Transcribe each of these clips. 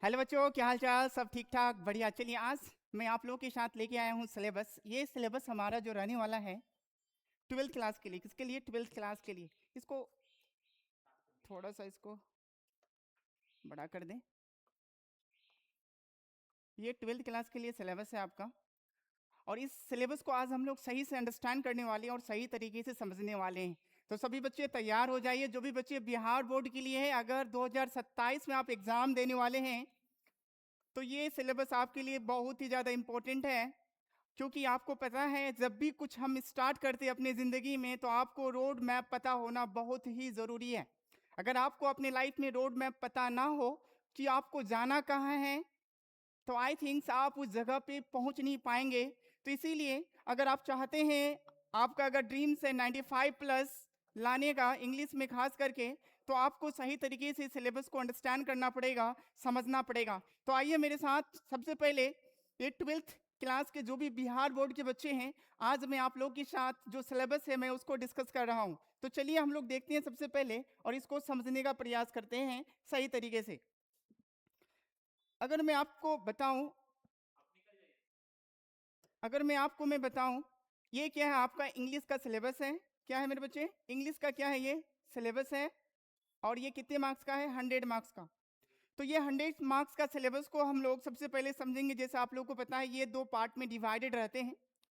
Hello बच्चों, क्या हाल चाल? सब ठीक ठाक, बढ़िया। चलिए आज मैं आप लोगों के साथ लेके आया हूँ सिलेबस। ये सिलेबस हमारा जो रहने वाला है 12th क्लास के लिए। किसके लिए? 12th क्लास के लिए। इसको थोड़ा सा इसको बड़ा कर दें। ये 12th क्लास के लिए सिलेबस है आपका, और इस सिलेबस को आज हम लोग सही से अंडरस्टैंड करने वाले हैं और सही तरीके से समझने वाले हैं। तो सभी बच्चे तैयार हो जाइए। जो भी बच्चे बिहार बोर्ड के लिए है, अगर 2027 में आप एग्जाम देने वाले हैं तो ये सिलेबस आपके लिए बहुत ही ज़्यादा इम्पोर्टेंट है। क्योंकि आपको पता है, जब भी कुछ हम स्टार्ट करते हैं अपनी ज़िंदगी में, तो आपको रोड मैप पता होना बहुत ही ज़रूरी है। अगर आपको अपने लाइफ में रोड मैप पता ना हो कि आपको जाना कहाँ है, तो आई थिंक्स आप उस जगह पे पहुंच नहीं पाएंगे। तो इसीलिए अगर आप चाहते हैं, आपका अगर ड्रीम्स है 95 प्लस लाने का इंग्लिश में खास करके, तो आपको सही तरीके से सिलेबस को अंडरस्टैंड करना पड़ेगा, समझना पड़ेगा। तो आइए मेरे साथ। सबसे पहले ये 12th क्लास के जो भी बिहार बोर्ड के बच्चे हैं, आज मैं आप लोग के साथ जो सिलेबस है मैं उसको डिस्कस कर रहा हूँ। तो चलिए हम लोग देखते हैं सबसे पहले, और इसको समझने का प्रयास करते हैं सही तरीके से। अगर मैं आपको बताऊं अगर मैं बताऊं, ये क्या है? आपका इंग्लिश का सिलेबस है। क्या है मेरे बच्चे? इंग्लिश का क्या है? ये सिलेबस है। और ये कितने मार्क्स का है? 100 मार्क्स का। तो ये 100 मार्क्स का सिलेबस को हम लोग सबसे पहले समझेंगे। जैसे आप लोग को पता है, ये दो पार्ट में डिवाइडेड रहते हैं,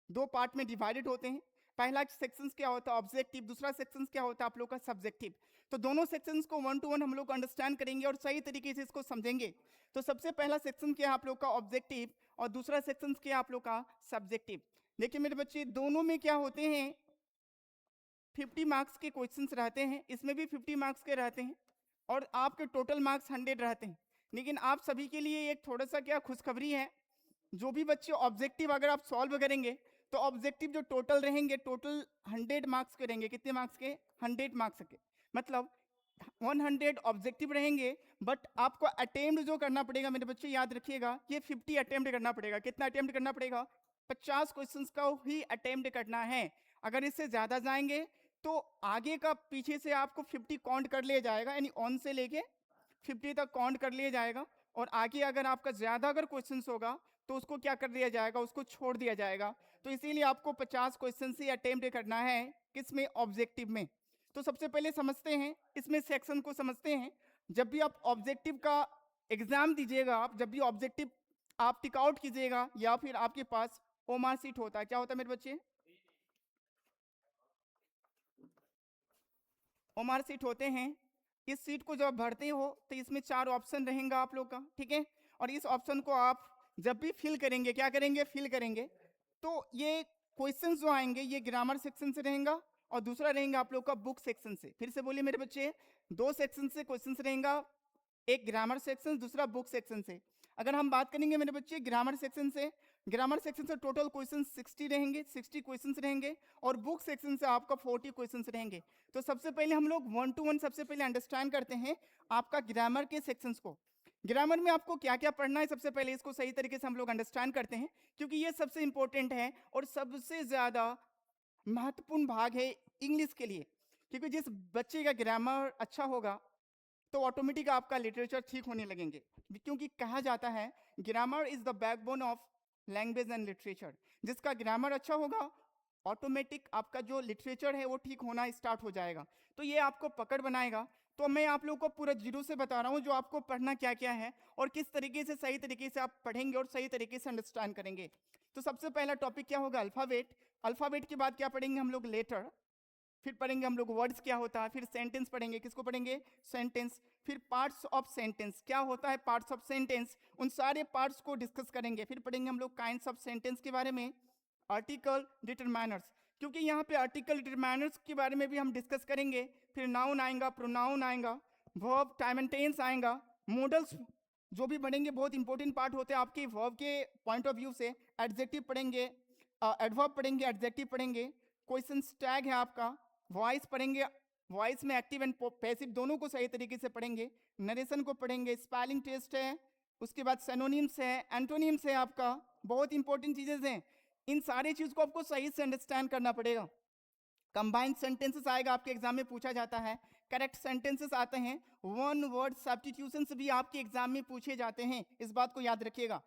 दो पार्ट में डिवाइडेड होते हैं। पहला सेक्शंस क्या होता है? ऑब्जेक्टिव। दूसरा सेक्शंस क्या होता है आप लोग का? सब्जेक्टिव। तो दोनों सेक्शंस को 1 to 1 हम लोग अंडरस्टैंड करेंगे और सही तरीके से इसको समझेंगे। तो सबसे पहला सेक्शन क्या है आप लोग का? ऑब्जेक्टिव। और दूसरा सेक्शन क्या है आप लोग का? सब्जेक्टिव। देखिए मेरे बच्चे, दोनों में क्या होते हैं, 50 मार्क्स के क्वेश्चंस रहते हैं। इसमें भी 50 मार्क्स के रहते हैं, और आपके टोटल मार्क्स 100 रहते हैं। लेकिन आप सभी के लिए एक थोड़ा सा क्या खुशखबरी है, जो भी बच्चे ऑब्जेक्टिव अगर आप सॉल्व करेंगे, तो ऑब्जेक्टिव जो टोटल रहेंगे, टोटल 100 मार्क्स के रहेंगे। कितने मार्क्स के? 100 मार्क्स के। मतलब 100 ऑब्जेक्टिव रहेंगे, बट आपको अटेम्प्ट जो करना पड़ेगा मेरे बच्चे, याद रखिएगा, ये 50 अटेम्प्ट करना पड़ेगा। कितना अटेम्प्ट करना पड़ेगा? 50 क्वेश्चंस का ही अटेम्प्ट करना है। अगर इससे ज्यादा जाएंगे तो आगे का पीछे से आपको 50 काउंट कर लिया जाएगा, यानी ऑन से लेके 50 तक काउंट कर लिया जाएगा। और आगे अगर आपका ज्यादा अगर क्वेश्चंस होगा तो उसको क्या कर दिया जाएगा? उसको छोड़ दिया जाएगा। तो इसीलिए आपको 50 क्वेश्चन ही अटेम्प्ट करना है। किसमें? ऑब्जेक्टिव में। तो सबसे पहले समझते हैं इसमें सेक्शन को समझते हैं। जब भी आप ऑब्जेक्टिव का एग्जाम दीजिएगा, आप जब भी ऑब्जेक्टिव आप टिक आउट कीजिएगा, या फिर आपके पास ओमार सीट होता है। क्या होता है मेरे बच्चे? ओमार सीट होते हैं। इस सीट को जब भरते हो तो इसमें 4 ऑप्शन रहेंगे आप लोग का, ठीक है। और इस ऑप्शन को आप जब भी फिल करेंगे, क्या करेंगे? फिल करेंगे। तो ये क्वेश्चन जो आएंगे, ये ग्रामर सेक्शन से रहेगा, और दूसरा रहेगा आप लोग का बुक सेक्शन से। फिर से बोलिए मेरे बच्चे, दो सेक्शन से क्वेश्चन रहेगा, एक ग्रामर सेक्शन, दूसरा बुक सेक्शन से। अगर हम बात करेंगे मेरे बच्चे ग्रामर सेक्शन से टोटल क्वेश्चन 60 रहेंगे, 60 क्वेश्चन रहेंगे। और बुक सेक्शन से आपका 40 क्वेश्चन रहेंगे। तो सबसे पहले हम लोग 1 to 1 सबसे पहले अंडरस्टैंड करते हैं आपका ग्रामर के सेक्शंस को। ग्रामर में आपको क्या क्या पढ़ना है, सबसे पहले इसको सही तरीके से हम लोग अंडरस्टैंड करते हैं, क्योंकि ये सबसे इंपॉर्टेंट है और सबसे ज्यादा महत्वपूर्ण भाग है इंग्लिश के लिए। क्योंकि जिस बच्चे का ग्रामर अच्छा होगा, तो ऑटोमेटिक आपका लिटरेचर ठीक होने लगेंगे। क्योंकि कहा जाता है, grammar is the backbone of language and literature. जिसका ग्रामर अच्छा होगा, ऑटोमेटिक आपका जो लिटरेचर है वो ठीक होना स्टार्ट हो जाएगा। तो ये आपको पकड़ बनाएगा। तो मैं आप लोगों को पूरा जीरो से बता रहा हूँ जो आपको पढ़ना क्या क्या है, और किस तरीके से सही तरीके से आप पढ़ेंगे और सही तरीके से अंडरस्टैंड करेंगे। तो सबसे पहला टॉपिक क्या होगा? अल्फाबेट। अल्फाबेट के बाद क्या पढ़ेंगे हम लोग? लेटर। फिर पढ़ेंगे हम लोग वर्ड्स क्या होता है। फिर सेंटेंस पढ़ेंगे। किसको पढ़ेंगे? सेंटेंस। फिर पार्ट्स ऑफ सेंटेंस। क्या होता है पार्ट्स ऑफ सेंटेंस? उन सारे पार्ट्स को डिस्कस करेंगे। फिर पढ़ेंगे हम लोग काइंड्स ऑफ सेंटेंस के बारे में, आर्टिकल डिटरमाइनर्स, क्योंकि यहाँ पे आर्टिकल डिटरमाइनर्स के बारे में भी हम डिस्कस करेंगे। फिर नाउन आएगा, प्रोनाउन आएगा, वर्ब, टाइम एंड टेंस आएगा, मॉडल्स जो भी पढ़ेंगे, बहुत इंपॉर्टेंट पार्ट होते हैं आपके वर्ब के पॉइंट ऑफ व्यू से। एडजेक्टिव पढ़ेंगे, एडवर्ब पढ़ेंगे, एडजेक्टिव पढ़ेंगे, क्वेश्चन टैग है आपका, वॉइस पढ़ेंगे, वॉइस में एक्टिव एंड पैसिव दोनों को सही तरीके से पढ़ेंगे, नरेशन को पढ़ेंगे, स्पेलिंग टेस्ट है, उसके बाद सेनोनिम्स है, एंटोनिम्स है आपका, बहुत इंपॉर्टेंट चीजें हैं। इन सारी चीज को आपको सही से अंडरस्टैंड करना पड़ेगा। कंबाइंड सेंटेंसेस आएगा, आपके एग्जाम में पूछा जाता है। करेक्ट सेंटेंसेस आते हैं, वन वर्ड सब्स्टिट्यूशंस भी आपके एग्जाम में पूछे जाते हैं, इस बात को याद रखिएगा।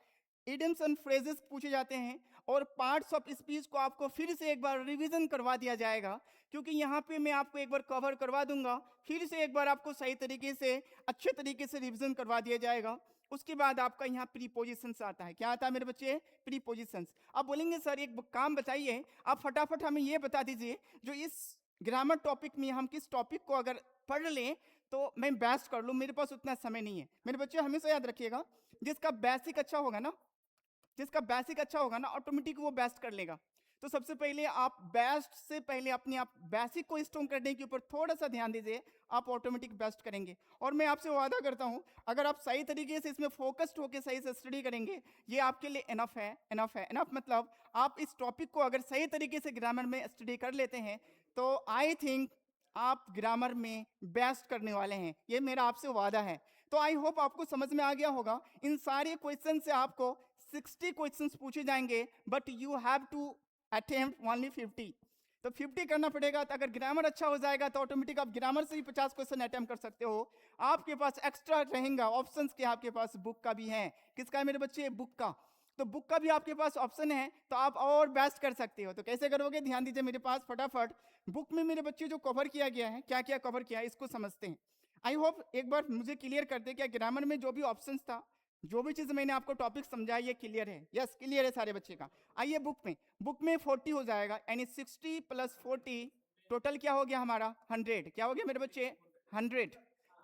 इडियम्स एंड फ्रेजेस पूछे जाते हैं, और पार्ट्स ऑफ स्पीच को आपको फिर से एक बार रिवीजन करवा दिया जाएगा, क्योंकि यहाँ पे मैं आपको एक बार कवर करवा दूंगा, फिर से एक बार आपको सही तरीके से अच्छे तरीके से रिवीजन करवा दिया जाएगा। उसके बाद आपका यहाँ प्रीपोजिशंस आता है। क्या आता है मेरे बच्चे? प्रीपोजिशंस। आप बोलेंगे सर एक काम बताइए, आप फटाफट हमें ये बता दीजिए, जो इस ग्रामर टॉपिक में हम किस टॉपिक को अगर पढ़ लें तो मैं बेस्ट कर लूँ, मेरे पास उतना समय नहीं है। मेरे बच्चे हमेशा याद रखिएगा, जिसका बेसिक अच्छा होगा ना, जिसका बेसिक अच्छा होगा ना, ऑटोमेटिक वो बेस्ट कर लेगा। तो सबसे पहले आप बेस्ट से पहले अपने आप बेसिक को स्ट्रॉन्ग करने के ऊपर थोड़ा सा ध्यान दीजिए, आप ऑटोमेटिक बेस्ट करेंगे। और मैं आपसे वादा करता हूं, अगर आप सही तरीके से इसमें फोकस्ड होकर सही से स्टडी करेंगे, ये आपके लिए इनफ है। इनफ है, इनफ मतलब आप इस टॉपिक को अगर सही तरीके से ग्रामर में स्टडी कर लेते हैं तो आई थिंक आप ग्रामर में बेस्ट करने वाले हैं, ये मेरा आपसे वादा है। तो आई होप आपको समझ में आ गया होगा। इन सारे क्वेश्चन से आपको 60 क्वेश्चंस पूछे जाएंगे, but you have to attempt only 50। तो 50 करना पड़ेगा। तो अगर ग्रामर अच्छा हो जाएगा तो ऑटोमेटिक आप ग्रामर से ही 50 क्वेश्चन अटेम्प्ट कर सकते हो। आपके पास एक्स्ट्रा रहेगा ऑप्शंस के, आपके पास बुक का भी है। किसका है मेरे बच्चे? बुक का। तो बुक का भी आपके पास ऑप्शन है, तो आप और बेस्ट कर सकते हो। तो कैसे करोगे? ध्यान दीजिए मेरे पास फटाफट। बुक में मेरे बच्चे जो कवर किया गया है, क्या क्या कवर किया है, इसको समझते हैं। आई होप एक बार मुझे क्लियर कर दे, क्या ग्रामर में जो भी ऑप्शंस था, जो भी चीज मैंने आपको टॉपिक समझाया, ये क्लियर है? यस, क्लियर है सारे बच्चे का। आइए बुक में 40 हो जाएगा, यानी 60 प्लस 40 टोटल क्या हो गया हमारा? 100। क्या हो गया मेरे बच्चे? 100।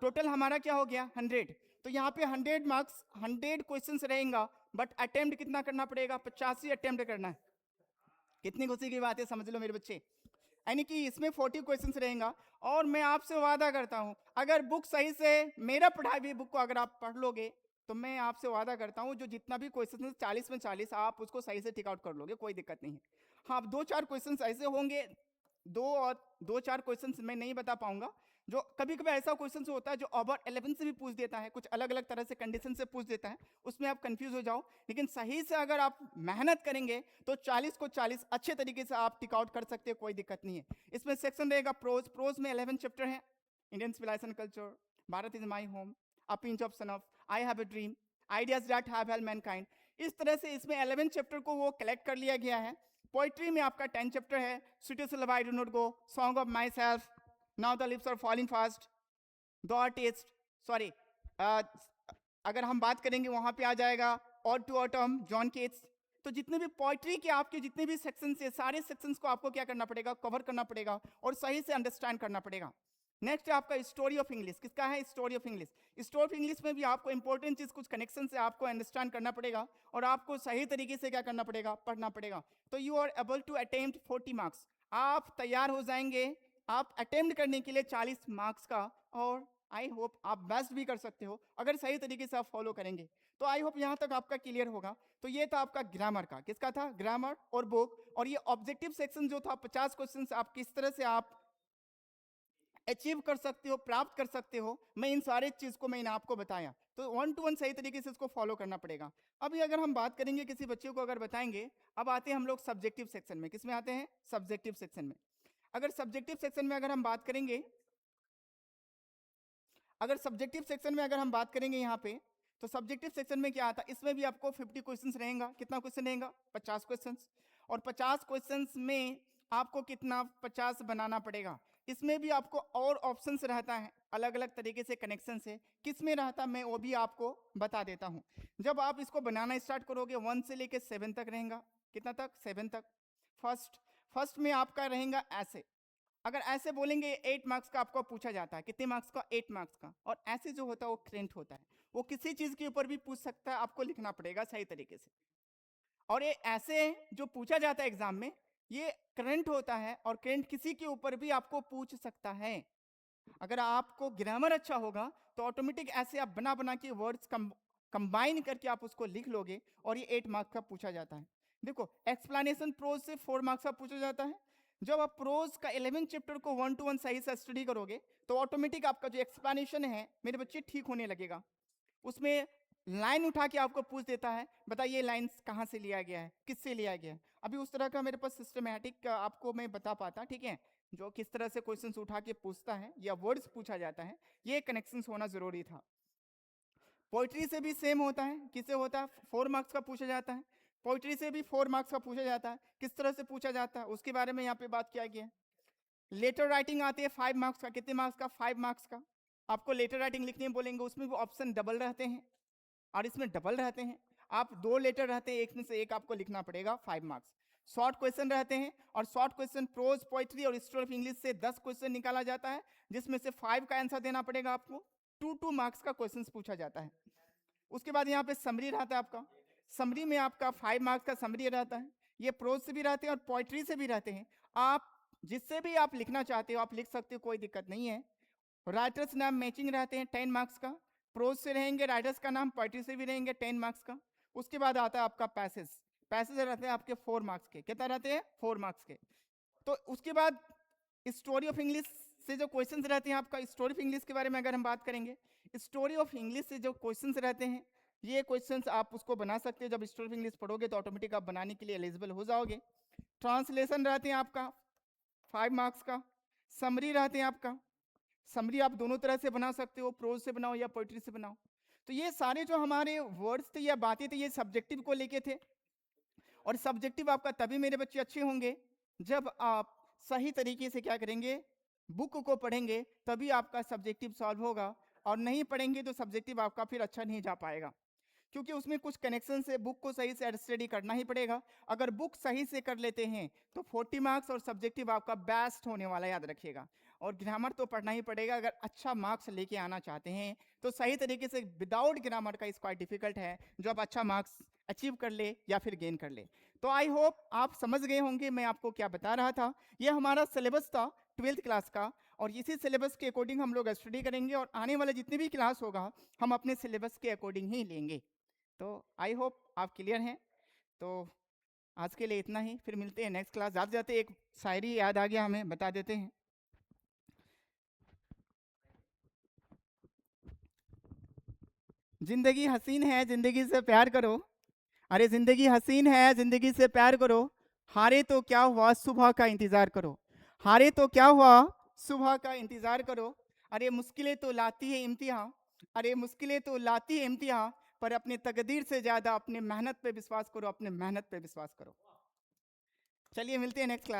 टोटल हमारा क्या हो गया? 100। तो यहाँ पे 100 मार्क्स, 100 क्वेश्चंस रहेगा, बट अटेम्प्ट कितना करना पड़ेगा? 85 अटेम्प्ट करना है। कितनी खुशी की बात है, समझ लो मेरे बच्चे। यानी कि इसमें 40 क्वेश्चंस रहेगा, और मैं आपसे वादा करता हूं, अगर बुक सही से, मेरा पढ़ाई हुई बुक को अगर आप पढ़ लोगे, तो मैं आपसे वादा करता हूं जो जितना भी क्वेश्चन है 40 में 40 आप उसको सही से टिक आउट कर लोगे, कोई दिक्कत नहीं है। हाँ, 2-4 क्वेश्चन ऐसे होंगे, 2-4 क्वेश्चन मैं नहीं बता पाऊंगा, जो कभी कभी ऐसा क्वेश्चन होता है जो ओवर 11 से भी पूछ देता है, कुछ अलग अलग तरह से कंडीशन से पूछ देता है, उसमें आप कंफ्यूज हो जाओ। लेकिन सही से अगर आप मेहनत करेंगे तो 40 को 40 अच्छे तरीके से आप टिक आउट कर सकते हो, कोई दिक्कत नहीं है। इसमें सेक्शन रहेगा प्रोज में 11 चैप्टर है, Indian civilisation culture, Bharat is my home, a pinch of snuff, I have a dream, ideas that have help mankind. इस तरह से इसमें 11 चैप्टर को वो कलेक्ट कर लिया गया है। पोइट्री में आपका 10 चैप्टर है, सिटी से love I do not go, song of myself, now the leaves are falling fast, the artist, sorry, अगर हम बात करेंगे वहां पे आ जाएगा ode to autumn, John Keats. तो जितने भी पोइट्री के आपके जितने भी सेक्शन है, सारे सेक्शंस को आपको क्या करना पड़ेगा? कवर करना पड़ेगा और सही से अंडरस्टैंड करना पड़ेगा। नेक्स्ट है आपका स्टोरी ऑफ इंग्लिश। किसका है? Story of English. Story of English में भी आपको इंपॉर्टेंट चीज, कुछ कनेक्शन से आपको अंडरस्टैंड करना पड़ेगा और आपको सही तरीके से क्या करना पड़ेगा? पढ़ना पड़ेगा। तो you are able to attempt 40 marks. आप तैयार हो जाएंगे आप अटेम्प्ट करने के लिए 40 मार्क्स का, और आई होप आप बेस्ट भी कर सकते हो अगर सही तरीके से आप फॉलो करेंगे। तो आई होप यहाँ तक आपका क्लियर होगा। तो ये था आपका ग्रामर का। किसका था? ग्रामर और बुक। और ये ऑब्जेक्टिव सेक्शन जो था 50 क्वेश्चन, आप किस तरह से आप अचीव कर सकते हो, प्राप्त कर सकते हो, मैं इन सारे चीज को मैंने आपको बताया। तो 1 to 1 सही तरीके से इसको फॉलो करना पड़ेगा। अभी अगर हम बात करेंगे किसी बच्चे को अगर बताएंगे, अब आते हैं हम लोग सब्जेक्टिव सेक्शन में। किस में आते हैं? सब्जेक्टिव सेक्शन में। अगर सब्जेक्टिव सेक्शन में अगर हम बात करेंगे, अगर सब्जेक्टिव सेक्शन में अगर हम बात करेंगे यहाँ पे, तो सब्जेक्टिव सेक्शन में क्या आता है? इसमें भी आपको 50 क्वेश्चंस रहेगा। कितना क्वेश्चन रहेगा? 50 क्वेश्चंस। और 50 क्वेश्चंस में आपको कितना 50 बनाना पड़ेगा। इसमें भी आपको और ऑप्शंस रहता है, अलग अलग तरीके से कनेक्शन से। किस में रहता है मैं वो भी आपको बता देता हूँ। जब आप इसको बनाना स्टार्ट करोगे 1 से लेके 7 तक रहेगा। कितना तक? 7 तक। फर्स्ट में आपका रहेगा ऐसे। अगर ऐसे बोलेंगे 8 मार्क्स का आपको पूछा जाता है। कितने मार्क्स का? 8 मार्क्स का। और ऐसे जो होता है वो करेंट होता है, वो किसी चीज के ऊपर भी पूछ सकता है, आपको लिखना पड़ेगा सही तरीके से। और ये ऐसे जो पूछा जाता है एग्जाम में, ये करंट होता है, और करंट किसी के ऊपर भी आपको पूछ सकता है। अगर आपको ग्रामर अच्छा होगा तो ऑटोमेटिक ऐसे आप बना बना के वर्ड्स कंबाइन करके आप उसको लिख लोगे, और ये 8 मार्क्स का पूछा जाता है। देखो, एक्सप्लेनेशन प्रोज से 4 मार्क्स का पूछा जाता है। जब आप प्रोज का 11 चैप्टर को 1 to 1 सही से स्टडी करोगे तो ऑटोमेटिक आपका जो एक्सप्लेनेशन है मेरे बच्चे ठीक होने लगेगा। उसमें लाइन उठा के आपको पूछ देता है, बताइए लाइन्स कहाँ से लिया गया है, किससे लिया गया है। अभी उस तरह का मेरे पास सिस्टमैटिक आपको मैं बता पाता, ठीक है। जो किस तरह से क्वेश्चंस उठा के पूछता है या वर्ड्स पूछा जाता है, ये कनेक्शंस होना जरूरी था। पोइट्री से भी सेम होता है, किससे होता है? 4 मार्क्स का पूछा जाता है। पोइट्री से भी 4 मार्क्स का पूछा जाता है। किस तरह से पूछा जाता है उसके बारे में यहाँ पे बात किया गया है। लेटर राइटिंग आती है 5 मार्क्स का। कितने मार्क्स का? 5 मार्क्स का। आपको लेटर राइटिंग लिखने बोलेंगे, उसमें भी ऑप्शन डबल रहते हैं और इसमें डबल रहते हैं। आप 2 लेटर रहते हैं, एक में से एक आपको लिखना पड़ेगा, 5 मार्क्स। शॉर्ट क्वेश्चन रहते हैं और शॉर्ट क्वेश्चन प्रोज, पोइट्री और हिस्ट्री ऑफ इंग्लिश से 10 क्वेश्चन निकाला जाता है, जिसमें से 5 का आंसर देना पड़ेगा आपको। 2 मार्क्स का क्वेश्चन पूछा जाता है। उसके बाद यहाँ पे समरी रहता है आपका। समरी में आपका 5 मार्क्स का समरी रहता है। ये प्रोज से भी रहते हैं और पोइट्री से भी रहते हैं। आप जिससे भी आप लिखना चाहते हो आप लिख सकते हो, कोई दिक्कत नहीं है। राइटर्स नाम मैचिंग रहते हैं 10 मार्क्स का। प्रोज से रहेंगे राइटर्स का नाम, पोइट्री से भी रहेंगे 10 मार्क्स का। उसके बाद आता है आपका पैसेज। पैसेज रहते हैं आपके 4 मार्क्स के। कितना रहते हैं? 4 मार्क्स के। तो उसके बाद स्टोरी ऑफ इंग्लिश से जो क्वेश्चंस रहते हैं आपका, स्टोरी ऑफ इंग्लिश के बारे में अगर हम बात करेंगे, स्टोरी ऑफ इंग्लिश से जो क्वेश्चंस रहते हैं, ये क्वेश्चंस आप उसको बना सकते हो। जब स्टोरी ऑफ इंग्लिश पढ़ोगे तो ऑटोमेटिक आप बनाने के लिए एलिजिबल हो जाओगे। ट्रांसलेशन रहते हैं आपका 5 मार्क्स का। समरी रहते हैं आपका। समरी आप दोनों तरह से बना सकते हो, प्रोज से बनाओ या पोइट्री से बनाओ। तो ये सारे जो हमारे वर्ड्स थे या बातें थे, ये सब्जेक्टिव को लेके थे। और सब्जेक्टिव आपका तभी मेरे बच्चे अच्छे होंगे जब आप सही तरीके से क्या करेंगे, बुक को पढ़ेंगे, तभी आपका सब्जेक्टिव सॉल्व होगा। और नहीं पढ़ेंगे तो सब्जेक्टिव आपका फिर अच्छा नहीं जा पाएगा, क्योंकि उसमें कुछ कनेक्शन से बुक को सही से स्टडी करना ही पड़ेगा। अगर बुक सही से कर लेते हैं तो 40 मार्क्स और सब्जेक्टिव आपका बेस्ट होने वाला, याद रखिएगा। और ग्रामर तो पढ़ना ही पड़ेगा। अगर अच्छा मार्क्स लेके आना चाहते हैं तो सही तरीके से, विदाउट ग्रामर का इस क्वाइट डिफिकल्ट है जो आप अच्छा मार्क्स अचीव कर ले या फिर गेन कर ले। तो आई होप आप समझ गए होंगे मैं आपको क्या बता रहा था। यह हमारा सिलेबस था 12th क्लास का, और इसी सिलेबस के अकॉर्डिंग हम लोग स्टडी करेंगे और आने वाले जितने भी क्लास होगा हम अपने सिलेबस के अकॉर्डिंग ही लेंगे। तो आई होप आप क्लियर हैं। तो आज के लिए इतना ही, फिर मिलते हैं नेक्स्ट क्लास। जाते जाते एक शायरी याद आ गया, हमें बता देते हैं। जिंदगी हसीन है, जिंदगी से प्यार करो। अरे जिंदगी हसीन है, जिंदगी से प्यार करो। हारे तो क्या हुआ, सुबह का इंतजार करो। हारे तो क्या हुआ, सुबह का इंतजार करो। अरे मुश्किलें तो लाती है इम्तिहान, अरे मुश्किलें तो लाती है इम्तिहान, पर अपने तकदीर से ज्यादा अपने मेहनत पे विश्वास करो, अपने मेहनत पे विश्वास करो। चलिए मिलते हैं नेक्स्ट क्लास।